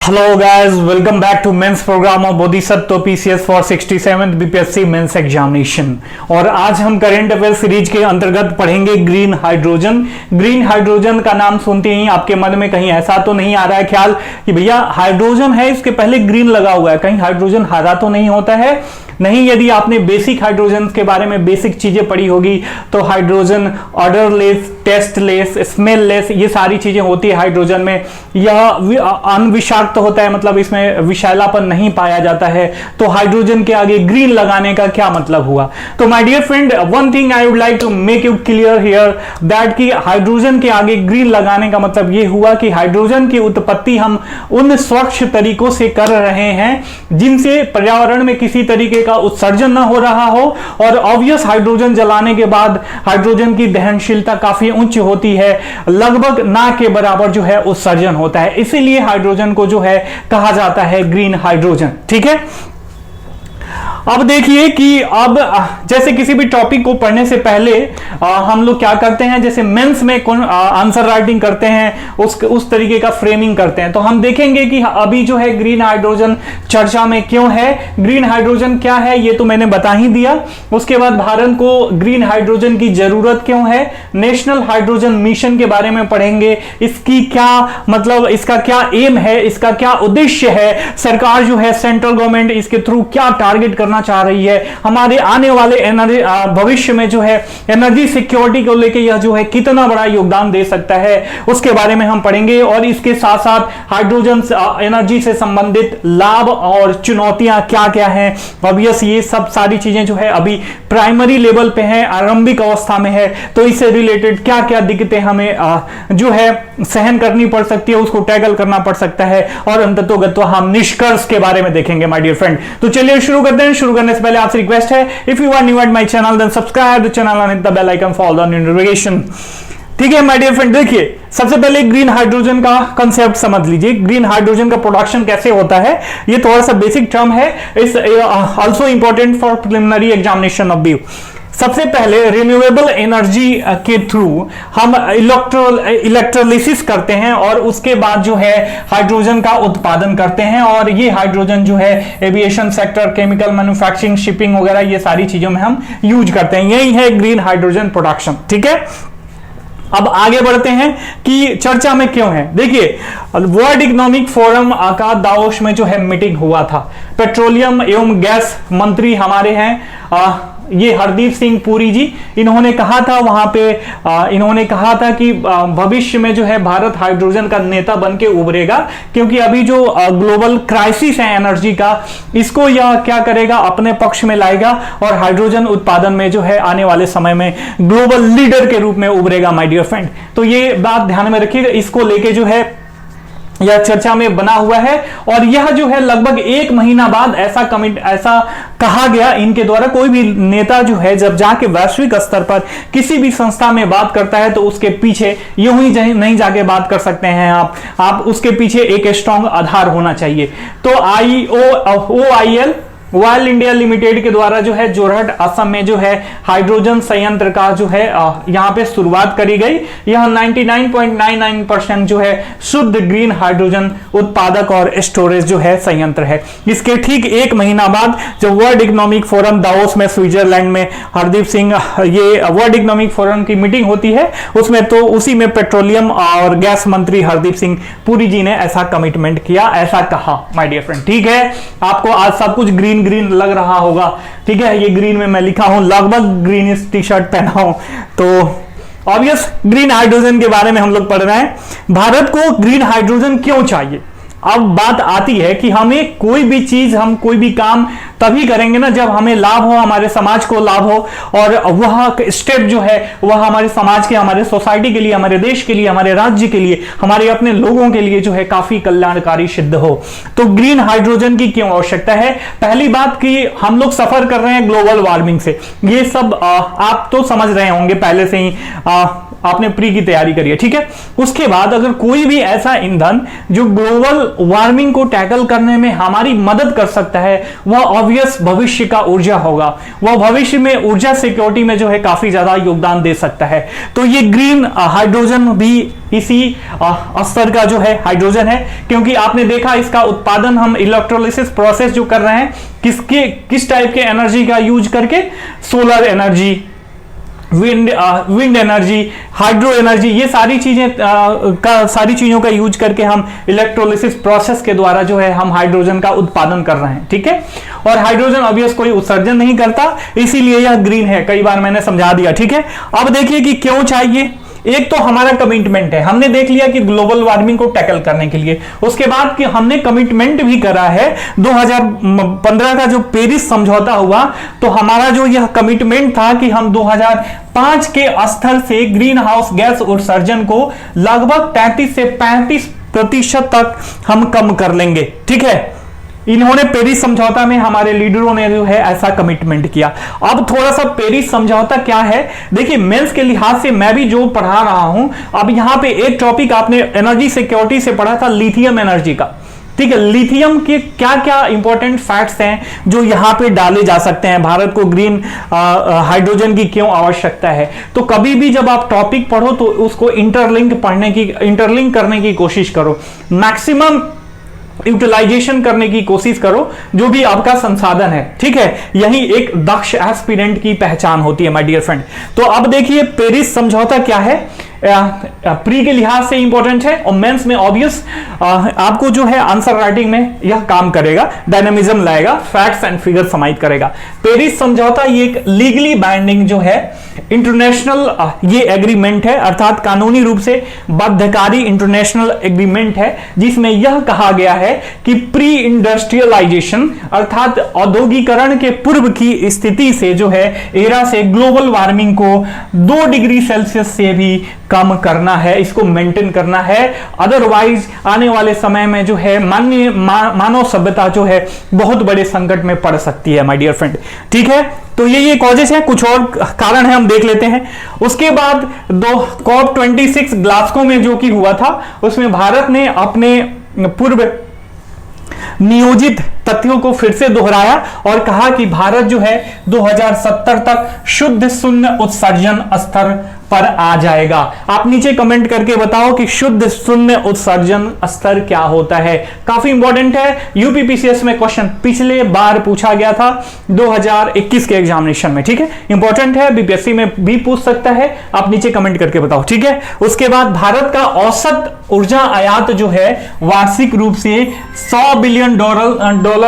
Hello guys, welcome back to mains program of Bodhisattva PCS for 67th BPSC mains examination. और आज हम current affair series के अंतर्गत पढ़ेंगे ग्रीन हाइड्रोजन। ग्रीन हाइड्रोजन का नाम सुनते ही आपके मन में कहीं ऐसा तो नहीं आ रहा है ख्याल कि भैया हाइड्रोजन है, इसके पहले ग्रीन लगा हुआ है, कहीं हाइड्रोजन हरा तो नहीं होता है? नहीं, यदि आपने बेसिक हाइड्रोजन के बारे में बेसिक चीजें पढ़ी होगी तो हाइड्रोजन ऑर्डरलेस, टेस्टलेस, स्मेललेस, ये सारी चीजें होती है हाइड्रोजन में। यह अनविषाक्त होता है, मतलब इसमें विषैलापन नहीं पाया जाता है। तो हाइड्रोजन के आगे ग्रीन लगाने का क्या मतलब हुआ? तो my dear friend, one thing I would like to make you clear here that कि हाइड्रोजन के आगे ग्रीन लगाने का मतलब ये हुआ कि हाइड्रोजन की उत्पत्ति हम उन स्वच्छ तरीकों से कर रहे हैं जिनसे पर्यावरण में किसी तरीके का उत्सर्जन ना हो रहा हो। और ऑब्वियस हाइड्रोजन जलाने के बाद हाइड्रोजन की दहनशीलता काफी उच्च होती है, लगभग ना के बराबर जो है उत्सर्जन होता है, इसीलिए हाइड्रोजन को जो है कहा जाता है ग्रीन हाइड्रोजन। ठीक है, अब देखिए कि अब जैसे किसी भी टॉपिक को पढ़ने से पहले हम लोग क्या करते हैं, जैसे मेंस में आंसर राइटिंग करते हैं, उस तरीके का फ्रेमिंग करते हैं। तो हम देखेंगे कि अभी जो है ग्रीन हाइड्रोजन चर्चा में क्यों है, ग्रीन हाइड्रोजन क्या है ये तो मैंने बता ही दिया। उसके बाद भारत को ग्रीन हाइड्रोजन की जरूरत क्यों है, नेशनल हाइड्रोजन मिशन के बारे में पढ़ेंगे, इसकी क्या मतलब, इसका क्या एम है, इसका क्या उद्देश्य है, सरकार जो है सेंट्रल गवर्नमेंट इसके थ्रू क्या टारगेट करना चाह रही है, हमारे आने वाले एनर्जी भविष्य में जो है एनर्जी सिक्योरिटी को लेकर यह जो है कितना बड़ा योगदान दे सकता है, उसके बारे में हम पढ़ेंगे। और इसके साथ साथ हाइड्रोजन एनर्जी से संबंधित लाभ और चुनौतियां क्या क्या हैं। ऑब्वियस ये सब सारी चीजें जो है अभी प्राइमरी लेवल पे है, आरंभिक अवस्था में है, तो इससे रिलेटेड क्या क्या दिक्कतें हमें जो है सहन करनी पड़ सकती है, उसको टैकल करना पड़ सकता है। और अंततोगत्वा हम निष्कर्ष के बारे में देखेंगे माय डियर फ्रेंड। तो चलिए शुरू करते हैं। शुरू करने से पहले आपसे रिक्वेस्ट है, if you are new at my channel then subscribe the channel and hit the bell icon for the notification. ठीक है माय डियर फ्रेंड, देखिए सबसे पहले ग्रीन हाइड्रोजन का कंसेप्ट समझ लीजिए। ग्रीन हाइड्रोजन का प्रोडक्शन कैसे होता है, ये थोड़ा सा बेसिक टर्म है, is also important for preliminary examination of view. सबसे पहले रिन्यूएबल एनर्जी के थ्रू हम इलेक्ट्रोलिसिस करते हैं और उसके बाद जो है हाइड्रोजन का उत्पादन करते हैं। और ये हाइड्रोजन जो है aviation sector, chemical manufacturing, shipping वगैरह ये सारी चीजों में हम यूज करते हैं। यही है ग्रीन हाइड्रोजन प्रोडक्शन। ठीक है, अब आगे बढ़ते हैं कि चर्चा में क्यों है। देखिए वर्ल्ड इकोनॉमिक फोरम का दावोस में जो है मीटिंग हुआ था, पेट्रोलियम एवं गैस मंत्री हमारे हैं ये हरदीप सिंह पुरी जी, इन्होंने कहा था वहां पे इन्होंने कहा था कि भविष्य में जो है भारत हाइड्रोजन का नेता बन के उभरेगा, क्योंकि अभी जो ग्लोबल क्राइसिस है एनर्जी का, इसको यह क्या करेगा, अपने पक्ष में लाएगा और हाइड्रोजन उत्पादन में जो है आने वाले समय में ग्लोबल लीडर के रूप में उभरेगा माय डियर फ्रेंड। तो ये बात ध्यान में रखिएगा, इसको लेके जो है यह चर्चा में बना हुआ है। और यह जो है लगभग एक महीना बाद ऐसा कहा गया इनके द्वारा, कोई भी नेता जो है जब जाके वैश्विक स्तर पर किसी भी संस्था में बात करता है तो उसके पीछे यूं ही नहीं जाके बात कर सकते हैं आप उसके पीछे एक स्ट्रॉन्ग आधार होना चाहिए। तो OIL ऑयल इंडिया लिमिटेड के द्वारा जो है जोरहट असम में जो है हाइड्रोजन संयंत्र का जो है यहां पे शुरुआत करी गई। यह 99.99% जो है शुद्ध ग्रीन हाइड्रोजन उत्पादक और स्टोरेज जो है संयंत्र है। इसके ठीक एक महीना बाद जब वर्ल्ड इकोनॉमिक फोरम दावोस में स्विट्जरलैंड में हरदीप सिंह, ये वर्ल्ड इकोनॉमिक फोरम की मीटिंग होती है उसमें, तो उसी में पेट्रोलियम और गैस मंत्री हरदीप सिंह पुरी जी ने ऐसा कमिटमेंट किया, ऐसा कहा माय डियर फ्रेंड। ठीक है, आपको आज सब कुछ ग्रीन लग रहा होगा। ठीक है, ये ग्रीन में मैं लिखा हूं, लगभग ग्रीन टी शर्ट पहना हूं। तो ऑब्वियस ग्रीन हाइड्रोजन के बारे में हम लोग पढ़ रहे हैं। भारत को ग्रीन हाइड्रोजन क्यों चाहिए? अब बात आती है कि हमें कोई भी चीज, हम कोई भी काम तभी करेंगे ना जब हमें लाभ हो, हमारे समाज को लाभ हो, और वह स्टेप जो है वह हमारे समाज के, हमारे सोसाइटी के लिए, हमारे देश के लिए, हमारे राज्य के लिए, हमारे अपने लोगों के लिए जो है काफी कल्याणकारी सिद्ध हो। तो ग्रीन हाइड्रोजन की क्यों आवश्यकता है? पहली बात कि हम लोग सफर कर रहे हैं ग्लोबल वार्मिंग से, ये सब आप तो समझ रहे होंगे पहले से ही। आपने प्री की तैयारी करी है, ठीक है। उसके बाद अगर कोई भी ऐसा ईंधन जो ग्लोबल वार्मिंग को टैकल करने में हमारी मदद कर सकता है, वह ऑब्वियस भविष्य का ऊर्जा होगा। वह भविष्य में ऊर्जा सिक्योरिटी में जो है काफी ज्यादा योगदान दे सकता है। तो ये ग्रीन हाइड्रोजन भी इसी स्तर का जो है हाइड्रोजन है, क्योंकि आपने देखा इसका उत्पादन हम इलेक्ट्रोलिसिस प्रोसेस जो कर रहे हैं किस टाइप के एनर्जी का यूज करके, solar energy, wind energy, hydro energy, ये सारी चीजों का यूज करके हम इलेक्ट्रोलिसिस प्रोसेस के द्वारा जो है हम हाइड्रोजन का उत्पादन कर रहे हैं, ठीक है। और हाइड्रोजन ऑब्वियस कोई उत्सर्जन नहीं करता, इसीलिए यह ग्रीन है, कई बार मैंने समझा दिया, ठीक है। अब देखिए कि क्यों चाहिए। एक तो हमारा कमिटमेंट है, हमने देख लिया कि ग्लोबल वार्मिंग को टैकल करने के लिए। उसके बाद कि हमने कमिटमेंट भी करा है 2015 का जो पेरिस समझौता हुआ, तो हमारा जो यह कमिटमेंट था कि हम 2005 के स्तर से ग्रीन हाउस गैस उत्सर्जन को लगभग 33 से 35% तक हम कम कर लेंगे, ठीक है। इन्होंने पेरिस समझौता में हमारे लीडरों ने जो है ऐसा कमिटमेंट किया। अब थोड़ा सा पेरिस समझौता क्या है, देखिए मेंस के लिहाज से मैं भी जो पढ़ा रहा हूं, अब यहां पे एक टॉपिक आपने एनर्जी सिक्योरिटी से पढ़ा था, लिथियम एनर्जी का, ठीक है। लिथियम के क्या क्या इंपॉर्टेंट फैक्ट्स हैं जो यहां पे डाले जा सकते हैं, भारत को ग्रीन हाइड्रोजन की क्यों आवश्यकता है। तो कभी भी जब आप टॉपिक पढ़ो तो उसको इंटरलिंक करने की कोशिश करो, मैक्सिमम यूटिलाइजेशन करने की कोशिश करो जो भी आपका संसाधन है, ठीक है। यही एक दक्ष एस्पिरेंट की पहचान होती है माय डियर फ्रेंड। तो अब देखिए पेरिस समझौता क्या है, प्री के लिहाज से इंपॉर्टेंट है और मेंस में ऑब्वियस आपको जो है आंसर राइटिंग में यह काम करेगा, डायनामिज्म लाएगा, फैक्ट्स एंड फिगर समाहित करेगा। पेरिस समझौता ये एक लीगली बाइंडिंग जो है इंटरनेशनल ये एग्रीमेंट है, अर्थात कानूनी रूप से बाध्यकारी इंटरनेशनल एग्रीमेंट है, जिसमें यह कहा गया है कि प्री इंडस्ट्रियलाइजेशन अर्थात औद्योगिकरण के पूर्व की स्थिति से जो है एरा से ग्लोबल वार्मिंग को 2 डिग्री सेल्सियस से भी कम करना है, इसको मेंटेन करना है। अदरवाइज आने वाले समय में जो है मानव सभ्यता जो है बहुत बड़े संकट में पड़ सकती है माय डियर फ्रेंड, ठीक है। तो ये कॉजेस है, कुछ और कारण है हम देख लेते हैं। उसके बाद COP26 ग्लासगो में जो कि हुआ था, उसमें भारत ने अपने पूर्व नियोजित तथ्यों को फिर से दोहराया और कहा कि भारत जो है 2070 तक शुद्ध शून्य उत्सर्जन स्तर पर आ जाएगा। आप नीचे कमेंट करके बताओ कि शुद्ध शून्य उत्सर्जन स्तर क्या होता है, काफी इंपॉर्टेंट है। यूपीपीसीएस में क्वेश्चन पिछले बार पूछा गया था 2021 के एग्जामिनेशन में, ठीक है, इंपॉर्टेंट है, बीपीएससी में भी पूछ सकता है। आप नीचे कमेंट करके बताओ, ठीक है। उसके बाद भारत का औसत ऊर्जा आयात जो है वार्षिक रूप से $100 बिलियन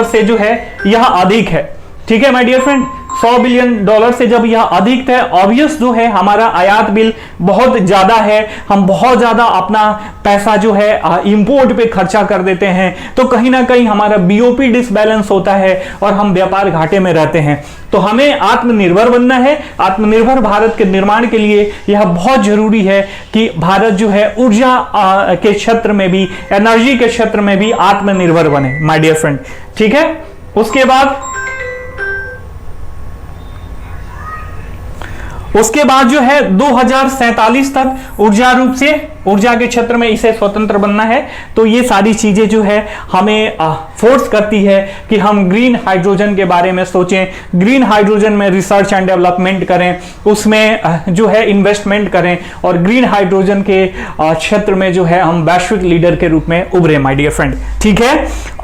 से जो है यह अधिक है, ठीक है माय डियर फ्रेंड। $100 बिलियन से जब यह अधिक है, ऑब्वियस जो है हमारा आयात बिल बहुत ज्यादा है, हम बहुत ज्यादा अपना पैसा जो है इंपोर्ट पे खर्चा कर देते हैं, तो कहीं ना कहीं हमारा बीओपी डिसबैलेंस होता है और हम व्यापार घाटे में रहते हैं। तो हमें आत्मनिर्भर बनना है। आत्मनिर्भर भारत के निर्माण के लिए यह बहुत जरूरी है कि भारत जो है ऊर्जा के क्षेत्र में भी, एनर्जी के क्षेत्र में भी आत्मनिर्भर बने माय डियर फ्रेंड, ठीक है। उसके बाद जो है 2047 तक ऊर्जा के क्षेत्र में इसे स्वतंत्र बनना है। तो ये सारी चीजें जो है हमें फोर्स करती है कि हम ग्रीन हाइड्रोजन के बारे में सोचें, ग्रीन हाइड्रोजन में रिसर्च एंड डेवलपमेंट करें, उसमें जो है इन्वेस्टमेंट करें और ग्रीन हाइड्रोजन के क्षेत्र में जो है हम वैश्विक लीडर के रूप में उभरे माय डियर फ्रेंड, ठीक है।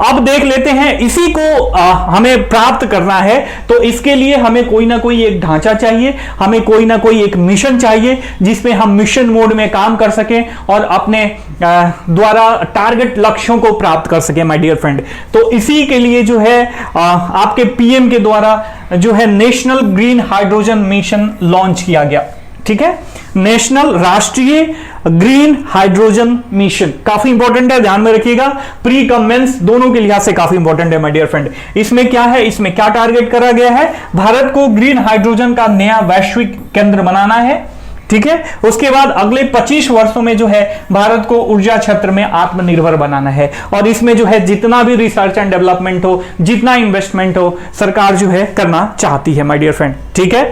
अब देख लेते हैं इसी को हमें प्राप्त करना है, तो इसके लिए हमें कोई ना कोई एक ढांचा चाहिए, हमें कोई ना कोई एक मिशन चाहिए जिसमें हम मिशन मोड में काम कर सकें और अपने द्वारा टारगेट लक्ष्यों को प्राप्त कर सके माय डियर फ्रेंड। तो इसी के लिए जो है आपके पीएम के द्वारा जो है national green hydrogen mission launch किया गया, ठीक है, नेशनल राष्ट्रीय ग्रीन हाइड्रोजन मिशन। काफी इंपॉर्टेंट है, ध्यान में रखिएगा, प्री कम मेंस दोनों के लिहाज से काफी इंपॉर्टेंट है माय डियर फ्रेंड। इसमें क्या है, इसमें क्या टारगेट करा गया है, भारत को ग्रीन हाइड्रोजन का नया वैश्विक केंद्र बनाना है, ठीक है। उसके बाद अगले 25 वर्षों में जो है भारत को ऊर्जा क्षेत्र में आत्मनिर्भर बनाना है और इसमें जो है जितना भी रिसर्च एंड डेवलपमेंट हो, जितना इन्वेस्टमेंट हो, सरकार जो है करना चाहती है माय डियर फ्रेंड, ठीक है।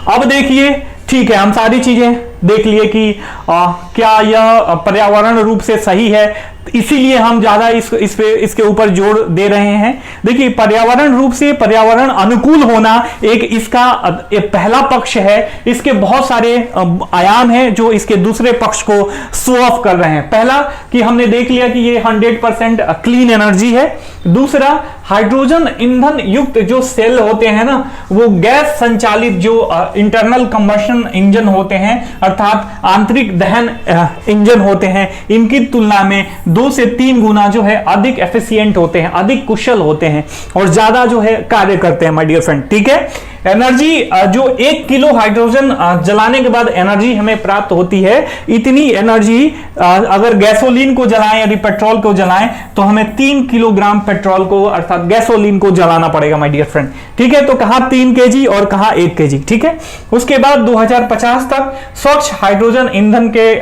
अब देखिए ठीक है, हम सारी चीजें देख लिए कि क्या यह पर्यावरण रूप से सही है, इसीलिए हम ज्यादा इसके ऊपर जोर दे रहे हैं। देखिए, पर्यावरण रूप से पर्यावरण अनुकूल होना इसका एक पहला पक्ष है। इसके बहुत सारे आयाम हैं जो इसके दूसरे पक्ष को शो ऑफ कर रहे हैं। पहला कि हमने देख लिया कि ये 100% क्लीन एनर्जी है। दूसरा, हाइड्रोजन ईंधन युक्त जो सेल होते हैं ना, वो गैस संचालित जो इंटरनल कंबशन इंजन होते हैं, अर्थात आंतरिक दहन इंजन होते हैं, इनकी तुलना में 2 से 3 गुना जो है अधिक एफिशिएंट होते हैं, अधिक कुशल होते हैं और ज्यादा जो है कार्य करते हैं माय डियर फ्रेंड। ठीक है, एनर्जी जो 1 किलो हाइड्रोजन जलाने के बाद एनर्जी हमें प्राप्त होती है, इतनी एनर्जी अगर गैसोलीन को जलाएं यदि पेट्रोल को जलाएं तो हमें 3 किलोग्राम पेट्रोल को अर्थात गैसोलीन को जलाना पड़ेगा माय डियर फ्रेंड। ठीक है, तो कहां 3 केजी और कहां 1 केजी। ठीक है, उसके बाद 2050 तक स्वच्छ हाइड्रोजन ईंधन के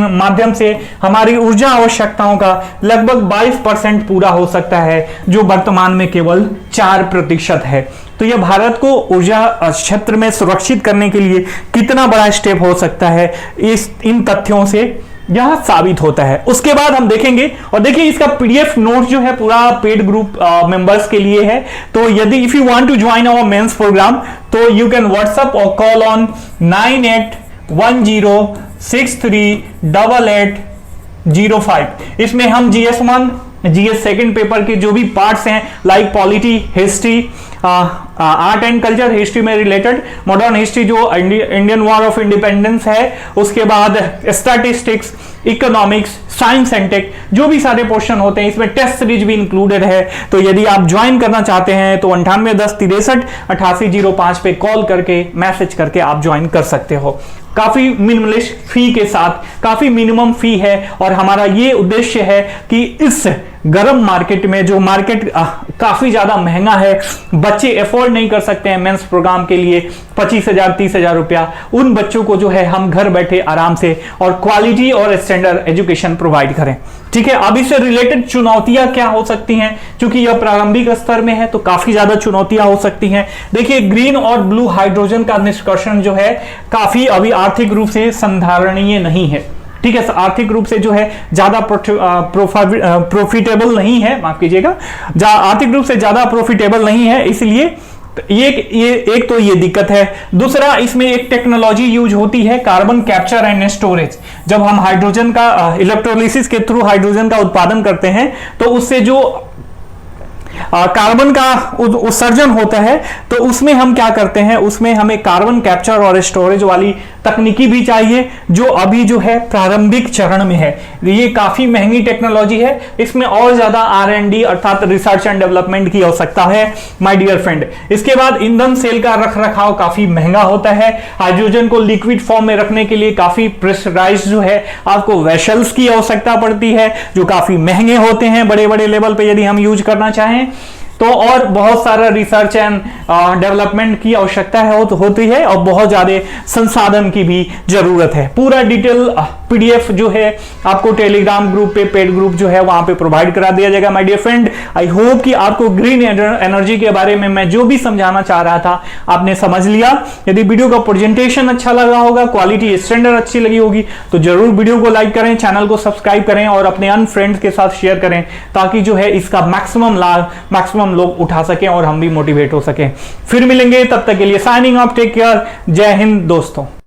माध्यम से हमारी ऊर्जा आवश्यकताओं का लगभग 22% पूरा हो सकता है, जो वर्तमान में केवल 4% है। तो यह भारत को ऊर्जा क्षेत्र में सुरक्षित करने के लिए कितना बड़ा स्टेप हो सकता है, इन तथ्यों से यह साबित होता है। उसके बाद हम देखेंगे, और देखिए इसका पीडीएफ नोट जो है पूरा पेड ग्रुप मेंबर्स के लिए है। तो यदि if you want to join our mains program तो यू कैन व्हाट्सएप और कॉल ऑन 9810638805। इसमें हम GS1 GS सेकंड पेपर के जो भी पार्ट्स हैं like polity, history, art and culture, history में रिलेटेड, मॉडर्न हिस्ट्री जो इंडियन वॉर ऑफ इंडिपेंडेंस है, उसके बाद statistics, economics, science and tech, जो भी सारे पोर्शन होते हैं, इसमें टेस्ट सीरीज भी इंक्लूडेड है। तो यदि आप ज्वाइन करना चाहते हैं तो 9810638805 पे कॉल करके मैसेज करके आप ज्वाइन कर सकते हो। काफी मिनिमलिस्ट फी के साथ, काफी मिनिमम फी है, और हमारा ये उद्देश्य है कि इस गरम मार्केट में, जो मार्केट काफी ज्यादा महंगा है, बच्चे अफोर्ड नहीं कर सकते हैं मेंस प्रोग्राम के लिए 25,000 30,000 रुपया, उन बच्चों को जो है हम घर बैठे आराम से और क्वालिटी और स्टैंडर्ड एजुकेशन प्रोवाइड करें। ठीक है, अब इससे रिलेटेड चुनौतियां क्या हो सकती हैं, क्योंकि यह प्रारंभिक स्तर में है तो काफी ज्यादा चुनौतियां हो सकती हैं। देखिए, ग्रीन और ब्लू हाइड्रोजन का निष्कर्षण जो है काफी अभी आर्थिक रूप से संधारणीय नहीं है। ठीक है, आर्थिक रूप से जो है ज्यादा प्रॉफिटेबल नहीं है, माफ कीजिएगा, आर्थिक रूप से ज्यादा प्रॉफिटेबल नहीं है, इसलिए एक तो ये दिक्कत है। दूसरा, इसमें एक टेक्नोलॉजी यूज होती है कार्बन कैप्चर एंड स्टोरेज। जब हम हाइड्रोजन का इलेक्ट्रोलिसिस के थ्रू हाइड्रोजन का उत्पादन करते हैं तो उससे जो कार्बन का उत्सर्जन होता है, तो उसमें हम क्या करते हैं, उसमें हमें कार्बन कैप्चर और स्टोरेज वाली तकनीकी भी चाहिए, जो अभी जो है प्रारंभिक चरण में है। ये काफी महंगी टेक्नोलॉजी है, इसमें और ज्यादा R&D अर्थात रिसर्च एंड डेवलपमेंट की आवश्यकता है माय डियर फ्रेंड। इसके बाद ईंधन सेल का रखरखाव काफी महंगा होता है। हाइड्रोजन को लिक्विड फॉर्म में रखने के लिए काफी प्रेशराइज्ड जो है आपको वेसल्स की आवश्यकता पड़ती है, जो काफी महंगे होते हैं बड़े बड़े लेवल पे यदि हम यूज करना चाहें तो, और बहुत सारा रिसर्च एंड डेवलपमेंट की आवश्यकता है होती है, और बहुत ज्यादा संसाधन की भी जरूरत है। पूरा डिटेल पीडीएफ जो है आपको टेलीग्राम ग्रुप पे, पेड ग्रुप जो है वहां पे प्रोवाइड करा दिया जाएगा my dear friend. I hope कि आपको ग्रीन एनर्जी के बारे में मैं जो भी समझाना चाह रहा था आपने समझ लिया। यदि वीडियो का प्रेजेंटेशन अच्छा लगा होगा, क्वालिटी स्टैंडर्ड अच्छी लगी होगी, तो जरूर वीडियो को लाइक करें, चैनल को सब्सक्राइब करें और अपने अन्य फ्रेंड्स के साथ शेयर करें, ताकि जो है इसका मैक्सिमम लाभ मैक्सिमम लोग उठा सकें और हम भी मोटिवेट हो सकें। फिर मिलेंगे, तब तक के लिए साइनिंग ऑफ, टेक केयर, जय हिंद दोस्तों।